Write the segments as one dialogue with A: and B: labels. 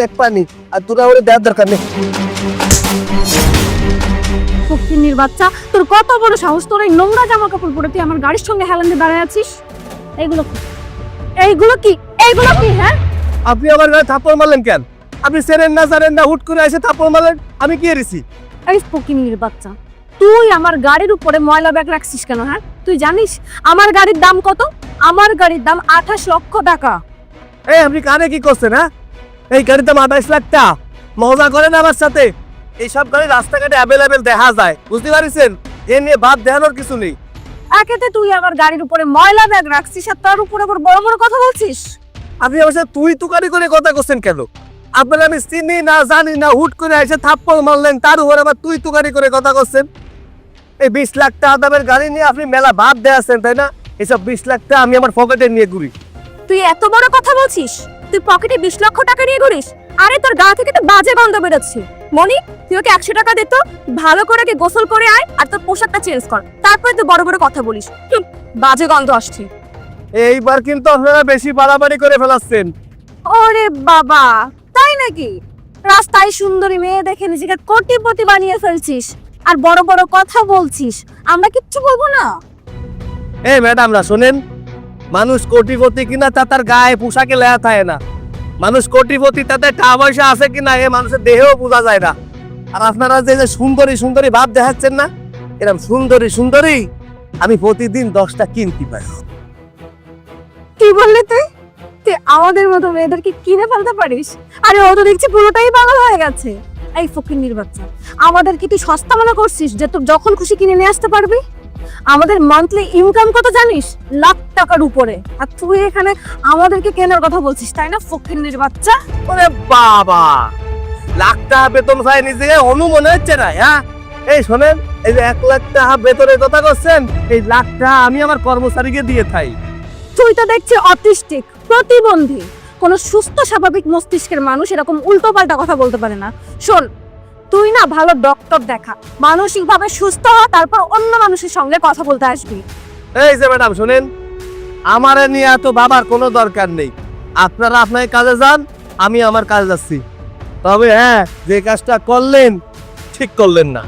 A: এক পানি আর তোরা ওরে দেওয়ার দরকার নেই।
B: ফকিন্নির বাচ্চা, তোর কত বড় সাহস! তোর এই নোংরা জামা কাপড় পরে তুই আমার গাড়ির সঙ্গে হেলান্ডে দাঁড়ায় আছিস। এইগুলো কি? এইগুলো কি? এইগুলো কি? হ্যাঁ,
A: আপনি আমার গায়ে থাপ্পড় মারলেন কেন? আপনি জানেন না হুট করে এসে থাপ্পড় মারলেন, আমি কি এসেছি?
B: এই ফকিন্নির বাচ্চা, তুই আমার গাড়ির উপরে ময়লা ব্যাগ রাখছিস কেন? হ্যাঁ, তুই জানিস আমার গাড়ির দাম কত? আমার গাড়ির দাম 28 লক্ষ টাকা।
A: এই আপনি কানে কি করছেন? হ্যাঁ, এই গাড়ির দাম 28 লাখ টাকা। মজা করেন আমার সাথে? এইসব গাড়ি রাস্তাঘাটে অ্যাভেলেবেল দেখা যায়, বুঝতে পারছেন? এ নিয়ে ভাব দেখানোর কিছু নেই।
B: একেতে তুই আমার গাড়ির উপরে ময়লা ব্যাগ রাখছিস আর তার উপরে আবার বড় বড় কথা বলছিস।
A: আপনি আমার সাথে তুই তুকারি করে কথা করছেন কেন? আপনার আমি চিনি না জানি না, হুট করে এসে থাপ্পড় মারলেন, তার উপর আবার তুই তুকারি করে কথা করছেন। এই 20 লাখ টাকা দামের গাড়ি নিয়ে আপনি মেলা ভাব দেখাচ্ছেন, তাই না? এইসব 20 লাখ টাকা আমি আমার পকেটে নিয়ে ঘুরি।
B: তুই এত বড় কথা বলছিস? তুই পকেটে 20 লক্ষ টাকা নিয়ে ঘুরিস? আরে তোর গা থেকে তো বাজে গন্ধ বেরোচ্ছে। মনি, তুই ওকে 100 টাকা দে তো, ভালো করে ওকে গোসল করে আয় আর তোর পোশাকটা চেঞ্জ কর, তারপরে তুই বড় বড় কথা বলিস। বাজে গন্ধ আসছে।
A: এইবার কিন্তু আপনারা বেশি বাড়াবাড়ি করে ফেলাচ্ছেন।
B: ওরে বাবা, তাই নাকি? রাস্তায় সুন্দরী মেয়ে দেখে নিজেকে কোটিপতি বানিয়ে ফেলছিস আর বড় বড় কথা বলছিস। আমরা কিচ্ছু বলবো না।
A: এই ম্যাডাম না শোনেন, মানুষ কোটিপতি কিনা তা তার গায়ে পোশাকে লেয়া থাকে না। মানুষ কোটিপতি তাতে টাকা পয়সা আছে কিনা এ মানুষের দেহেও বোঝা যায় না। আর আপনারা যে যে সুন্দরী সুন্দরী ভাব দেখাচ্ছেন না, এরকম সুন্দরী সুন্দরী আমি প্রতিদিন 10টা কিনতে পারি।
B: কি বললি তুই? তুই আমাদের মতো মেয়েদেরকে কিনে ফেলতে পারিস? আরে ও তো দেখছি পুরোটাই পাগল হয়ে গেছে। এই ফকিন্নির বাচ্চা, আমাদের কি তুই সস্তা মনে করছিস যে তোর যখন খুশি কিনে নিয়ে আসতে পারবি? আমাদের মান্থলি ইনকাম কত জানিস? লাখ টাকার উপরে। আর তুই এখানে আমাদেরকে কেনার কথা বলছিস, তাই না ফকিন্নির বাচ্চা?
A: ওরে বাবা, লাখ টাকা বেতন পাই নিজেকে অনু মনে হচ্ছে না? হ্যাঁ, এই শোনেন, এই যে 1 লাখ টাকা বেতনের কথা করছেন, এই লাখ টাকা আমি আমার কর্মচারীকে দিয়ে থাই।
B: তুই তো দেখছি অটিস্টিক, প্রতিবন্ধী। কোন সুস্থ স্বাভাবিক মস্তিষ্কের মানুষ এরকম উল্টো পাল্টা কথা বলতে পারে না। শোন, তুই না ভালো ডক্টর দেখা, মানসিকভাবে সুস্থ হ, তারপর অন্য মানুষের সঙ্গে কথা বলতে আসবি।
A: এই যে ম্যাডাম শোনেন, আমার নিয়ে এত বাবার কোনো দরকার নেই। আপনারা আপনার কাজে যান, আমি আমার কাজে যাচ্ছি। তবে হ্যাঁ, যে কাজটা করলেন ঠিক করলেন না।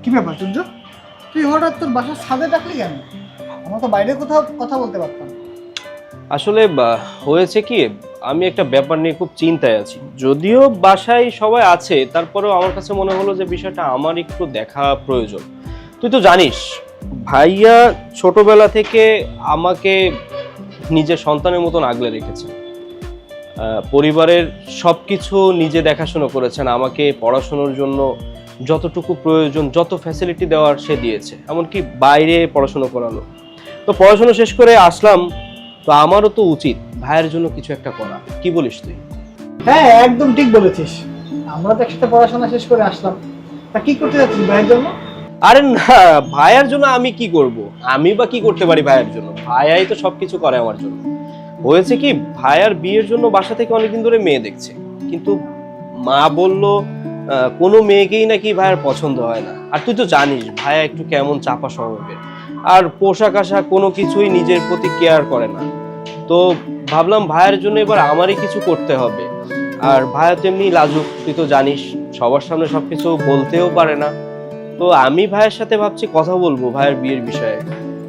C: কি ব্যাপার সূর্য, তুই হঠাৎ তোর বাসার ছাদে ডাকলি কেন? আমরা তো বাইরে কোথাও কথা বলতে পারতাম।
D: আসলে হয়েছে কি, আমি একটা ব্যাপার নিয়ে খুব চিন্তায় আছি। যদিও বাসায় সবাই আছে, তারপরেও আমার কাছে মনে হলো যে বিষয়টা আমার একটু দেখা প্রয়োজন। তুই তো জানিস ভাইয়া ছোটবেলা থেকে আমাকে নিজের সন্তানের মতন আগলে রেখেছে। পরিবারের সবকিছু নিজে দেখাশোনা করেছেন, আমাকে পড়াশোনার জন্য যতটুকু প্রয়োজন, যত ফ্যাসিলিটি দেওয়ার সে দিয়েছে, এমনকি বাইরে পড়াশোনা করানো। তো পড়াশোনা শেষ করে আসলাম, তো আমারও তো উচিত ভাইয়ের জন্য কিছু একটা করা। কি বলিস তুই?
C: হ্যাঁ, একদম ঠিক বলেছিস। আমরা তো একসাথে পড়াশোনা শেষ করে আসলাম, তা কি করতে যাচ্ছিস ভাইয়ের জন্য?
D: আরে না, ভাইয়ের জন্য আমি কি করব? আমি বা কি করতে পারি ভাইয়ের জন্য? ভাইয়াই তো সবকিছু করে আমার জন্য। হয়েছে কি, ভাইয়ার বিয়ের জন্য বাসা থেকে অনেকদিন ধরে মেয়ে দেখছে, কিন্তু মা বলল কোনো মেয়েকেই নাকি ভাইয়ের পছন্দ হয় না। আর তুই তো জানিস ভাইয়া একটু কেমন চাপা স্বভাবের, আর পোশাক আশাক কোনো কিছুই নিজের প্রতি কেয়ার করে না। তো ভাবলাম ভাইয়ের জন্য এবার আমারই কিছু করতে হবে। আর ভাইয়া তো এমনি লাজুক, তুই তো জানিস, সবার সামনে সবকিছু বলতেও পারে না। তো আমি ভাইয়ের সাথে ভাবছি কথা বলবো ভাইয়ের বিয়ের বিষয়ে।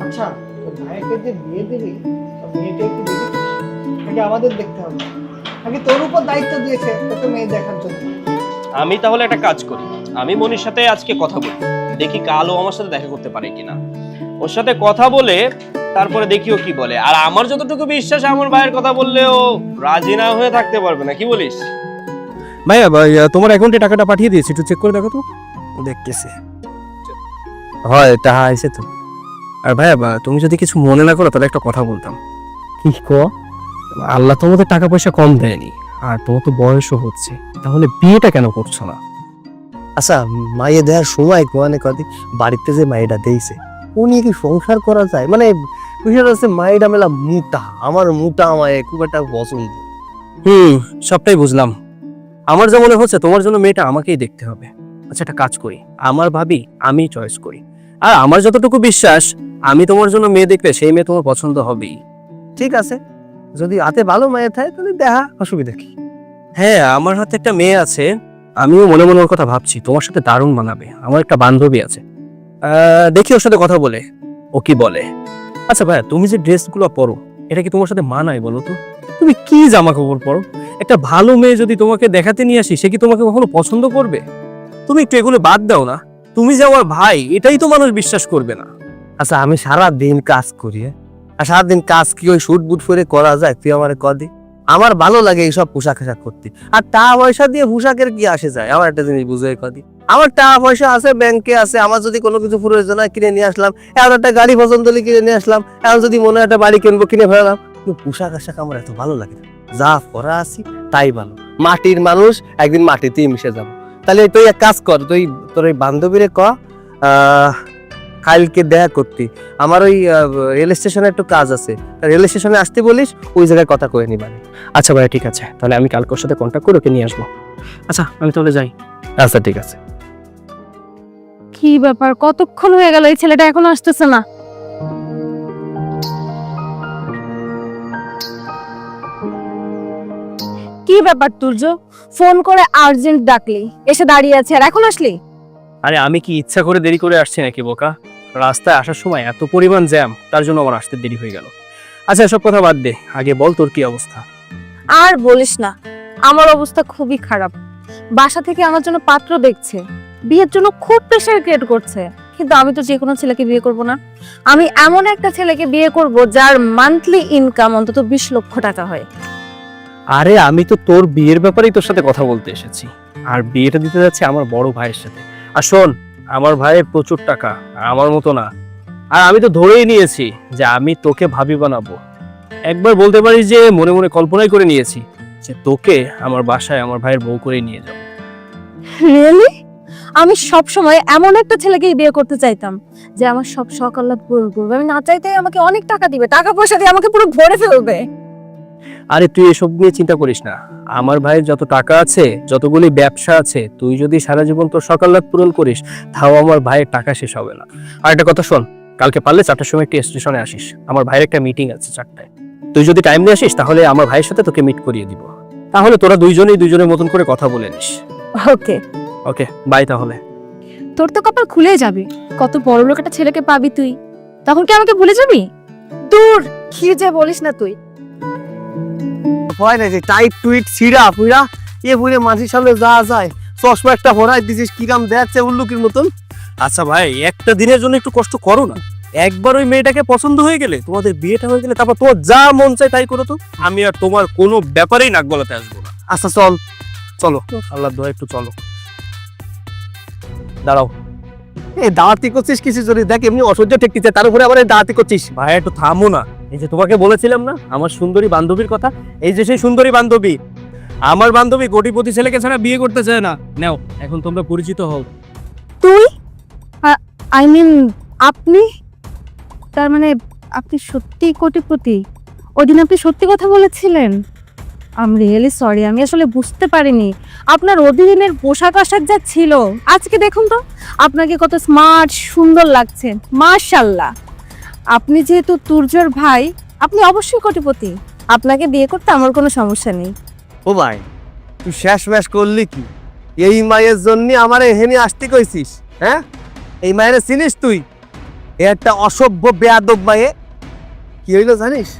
C: আচ্ছা, তোর ভাইকে যে বিয়ে দিবি, মেয়েটা একটু দেখেছিস নাকি আমাদের দেখতে হবে? নাকি তোর উপর দায়িত্ব দিয়েছে তোকে মেয়ে দেখার জন্য?
D: আমি তাহলে একটা কাজ করি, আমি মনির সাথে আজকে কথা বলি, দেখি কাল ও আমার সাথে দেখা করতে পারে কিনা। ওর সাথে কথা বলে তারপরে দেখিও কি বলে। আর আমার যতটুকু বিশ্বাস, আমার ভাইয়ের কথা বললে ও রাজি না হয়ে থাকতে পারবে না। কি বলিস?
A: ভাইয়া তোমার অ্যাকাউন্টে টাকাটা পাঠিয়ে দিয়েছি, একটু চেক করে দেখো তো। দেখতেছি, হয় টাকা আইছে তো। আর ভাইয়া তুমি যদি কিছু মনে না করো তাহলে একটা কথা বলতাম। কি কো? আল্লাহ তোমাদের টাকা পয়সা কম দেয়নি, আর তোমার তো বয়সও হচ্ছে, তাহলে বিয়েটা কেন করছো না? আচ্ছা, মাইয়ে দেওয়ার সময় কোয়ানে কদিন বাড়িতে যে মাইয়েটা দেইছে ও নিয়ে কি সংসার করা যায়? মানে বিষয়টা হচ্ছে মাইয়েটা মেলা মোটা, আমার মোটা মায়ে খুব একটা পছন্দ। সবটাই বুঝলাম। আমার যা মনে হচ্ছে তোমার জন্য মেয়েটা আমাকেই দেখতে হবে। আচ্ছা একটা কাজ করি, আমার ভাবি আমি চয়েস করি। আর আমার যতটুকু বিশ্বাস, আমি তোমার জন্য মেয়ে দেখলে সেই মেয়ে তোমার পছন্দ হবেই।
C: ঠিক আছে, যদি হাতে ভালো মেয়ে থাকে তাহলে দেখা, অসুবিধা কি?
A: হ্যাঁ, আমার হাতে একটা মেয়ে আছে, আমিও মনে মনে ওর কথা ভাবছি, তোমার সাথে দারুণ মানাবে। আমার একটা বান্ধবী আছে, দেখি ওর সাথে কথা বলে ও কি বলে। আচ্ছা ভাইয়া, তুমি যে ড্রেসগুলো পরো এটা কি তোমার সাথে মানায় বলো তো? তুমি কি জামা কাপড় পরো? একটা ভালো মেয়ে যদি তোমাকে দেখাতে নিয়ে আসি, সে কি তোমাকে কখনো পছন্দ করবে? তুমি একটু এগুলো বাদ দাও না। তুমি যে আমার ভাই, এটাই তো মানুষ বিশ্বাস করবে না।
C: আচ্ছা আমি সারা দিন কাজ করি, আর সারাদিন কাজ কি ওই শুট বুট করে করা যায়? তুই আমার কদি, আমার ভালো লাগে এইসব পোশাক আশাক করতে। আর টাকা পয়সা দিয়ে পোশাকের কি আসে যায়? আমার একটা জিনিস বুঝে কদি, আমার টাকা পয়সা আছে, ব্যাংকে আছে, আমার যদি কোনো কিছু প্রয়োজন হয় কিনে নিয়ে আসলাম, এখন একটা গাড়ি পছন্দ হলে কিনে নিয়ে আসলাম, এখন যদি মনে হয় একটা বাড়ি কিনবো কিনে ফেলাম। কিন্তু পোশাক আশাক আমার এত ভালো লাগে না, যা করা আছি তাই ভালো। মাটির মানুষ, একদিন মাটিতেই মিশে যাবো। তাহলে তুই এক কাজ কর, তুই তোর ওই বান্ধবীরে ক কালকে দেখা করতে, আমার ওই রেল স্টেশনে একটু কাজ আছে, রেল স্টেশনে আসতে বলিস, ওই জায়গায় কথা কয়ে নিবানি।
A: আচ্ছা ভাইয়া ঠিক আছে, তাহলে আমি কালকে ওর সাথে কন্ট্যাক্ট করে ওকে নিয়ে আসবো। আচ্ছা আমি তাহলে যাই।
C: আচ্ছা ঠিক আছে।
B: কি ব্যাপার, কতক্ষণ হয়ে গেল এই ছেলেটা এখনো আসতেছে না? কি ব্যাপার তুর্য, ফোন করে আর্জেন্ট ডাকলি, এসে দাঁড়িয়ে আছে, আর এখন আসলি?
A: আরে আমি কি ইচ্ছা করে দেরি করে আসছি নাকি বোকা? রাস্তায় আসার সময় এত পরিমাণ জ্যাম, তার জন্য আমার আসতে দেরি হয়ে গেল। আচ্ছা এসব কথা বাদ দে, আগে বল তোর কি অবস্থা?
B: আর বলিস না, আমার অবস্থা খুবই খারাপ। বাসা থেকে আমার জন্য পাত্র দেখছে, বিয়ের জন্য খুব প্রেসার ক্রিয়েট করছে, কিন্তু আমি তো যে কোনো ছেলেকে বিয়ে করব না। আমি এমন একটা ছেলেকে বিয়ে করব যার মান্থলি ইনকাম অন্তত 20 লক্ষ টাকা হয়।
A: আরে আমি তো তোর বিয়ের ব্যাপারেই তোর সাথে কথা বলতে এসেছি, আর বিয়েটা দিতে যাচ্ছে আমার বড় ভাইয়ের সাথে। আর শোন, আমার ভাইয়ের প্রচুর টাকা, আর আমার মতো না। আর আমি তো ধরেই নিয়েছি যে আমি তোকে ভাবি বানাবো। একবার বলতে পারি যে মনে মনে কল্পনাই করে নিয়েছি যে তোকে আমার বাসায় আমার ভাইয়ের বউ করে নিয়ে যাবো।
B: রিয়েলি? আমি সব সময় এমন একটা ছেলেকেই বিয়ে করতে চাইতাম যে আমার সব শখ আহ্লাদ পূরণ করবে। আমি না চাইতেই আমাকে অনেক টাকা দিবে, টাকা পয়সা দিয়ে আমাকে পুরো ভরে ফেলবে।
A: আরে তুই এসব নিয়ে চিন্তা করিস না, আমার ভাইয়ের যত টাকা আছে, যতগুলি ব্যবসা আছে, তুই যদি সারা জীবন তোর সকালাত পূরণ করিস, তাও আমার ভাইয়ের টাকা শেষ হবে না। আর একটা কথা শোন, কালকে পারলে 4টার সময় একটি স্টেশনে আসিস, আমার ভাইয়ের একটা মিটিং আছে 4টায়। তুই যদি টাইম নিয়ে আসিস তাহলে আমার ভাইয়ের সাথে তোকে মিট করিয়ে দিব, তাহলে তোরা দুইজনেই দুইজনের মতন করে কথা বলে নিস।
B: ওকে
A: ওকে বাই তাহলে।
B: তোর তো কপাল খুলে যাবে, কত বড় লোক একটা ছেলেকে পাবি তুই, তখন কি আমাকে ভুলে যাবি? দূর, কি যে বলিস না তুই।
C: হয় না যে টাইট টুইট সিরা পুরা এ পুরে মাঝির সামনে যা যায়, চশমা একটা ভরাই দিছিস, কিরাম দেখছে উল্লুকির মতন।
A: আচ্ছা ভাই, একটা দিনের জন্য একটু কষ্ট করো না। একবার ওই মেয়েটাকে পছন্দ হয়ে গেলে, তোমাদের বিয়েটা হয়ে গেলে, তারপর তোমার যা মন চায় তাই করো তো। আমি আর তোমার কোনো ব্যাপারেই নাক গলাতে আসবো না।
C: আচ্ছা চল।
A: চলো, আল্লাহ দোয়া একটু চলো। দাঁড়াও
C: এই দাওয়াতি করছিস কিছু যদি দেখ এমনি অসহ্য ঠেকতেছে, তার উপরে আবার এই দাওয়াতি করছিস।
A: ভাই একটু থামো না। এই যে তোমাকে বলেছিলাম না আমার সুন্দরী বান্ধবীর কথা, এই যে সেই সুন্দরী বান্ধবী। আমার বান্ধবী কোটিপতি ছেলেকে ছাড়া বিয়ে করতে চায় না। নাও, এখন তোমরা পরিচিত হও।
B: তুই, আই মিন আপনি, তার মানে আপনি সত্যি কোটিপতি? ওই দিন আপনি সত্যি কথা বলেছিলেন? আই এম রিয়েলি সরি, আমি আসলে বুঝতে পারিনি। আপনার ওদিনের পোশাক আশাক যা ছিল, আজকে দেখুন তো আপনাকে কত স্মার্ট সুন্দর লাগছে, মাশাআল্লাহ। আপনি যেহেতু তুর্যর ভাই, আপনি অবশ্যই কোটিপতি, আপনাকে বিয়ে করতে আমার কোনো সমস্যা নেই।
C: ও ভাই, তুই শেষ ম্যাশ করলি কি? এই মায়ের জন্য আমার এখানে আসতে কইছিস? হ্যাঁ, এই মায়ের চিনিস তুই? এ একটা অসভ্য বেয়াদব মায়ে। কি হইলো জানিস?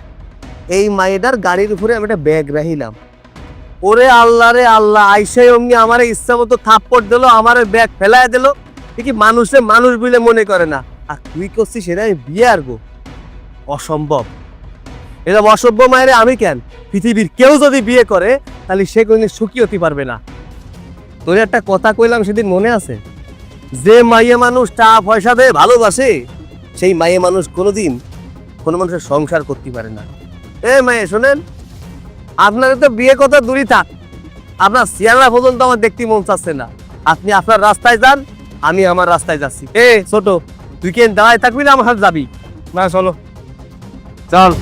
C: এই মায়েটার গাড়ির উপরে আমি একটা ব্যাগ রাখিলাম, ওরে আল্লাহ রে আল্লাহ, আইসাই অমনি আমার ইচ্ছা মতো থাপ্পড় দিল, আমার ব্যাগ ফেলায় দিল। কি মানুষে মানুষ বলে মনে করে না, আর তুই করছিস সেটা আমি বিয়ে আরবো? অসম্ভব। এটা অসভ্য মায়ের আমি কেন, পৃথিবীর কেউ যদি বিয়ে করে তাহলে সে কোনদিন সুখী হতে পারবে না। তোর একটা কথা কইলাম সেদিন মনে আছে? যে মাইয়ে মানুষ টাকা পয়সা দিয়ে ভালোবাসে, সেই মাইয়ে মানুষ কোনোদিন কোনো মানুষের সংসার করতে পারে না। এ মায়ে শোনেন, আপনাদের তো বিয়ে কথা দূরই থাক, আপনার চেহারা পর্যন্ত আমার দেখতে মন চাচ্ছে না। আপনি আপনার রাস্তায় যান, আমি আমার রাস্তায় যাচ্ছি। এ ছোট, তুই কেন দাঁড়ায় থাকবি না আমার সাথে যাবি?
A: না চলো।
C: চল।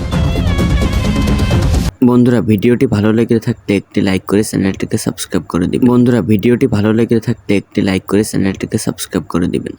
E: বন্ধুরা ভিডিওটি ভালো লেগে থাকলে একটি লাইক করে চ্যানেলটিকে সাবস্ক্রাইব করে দিবেন।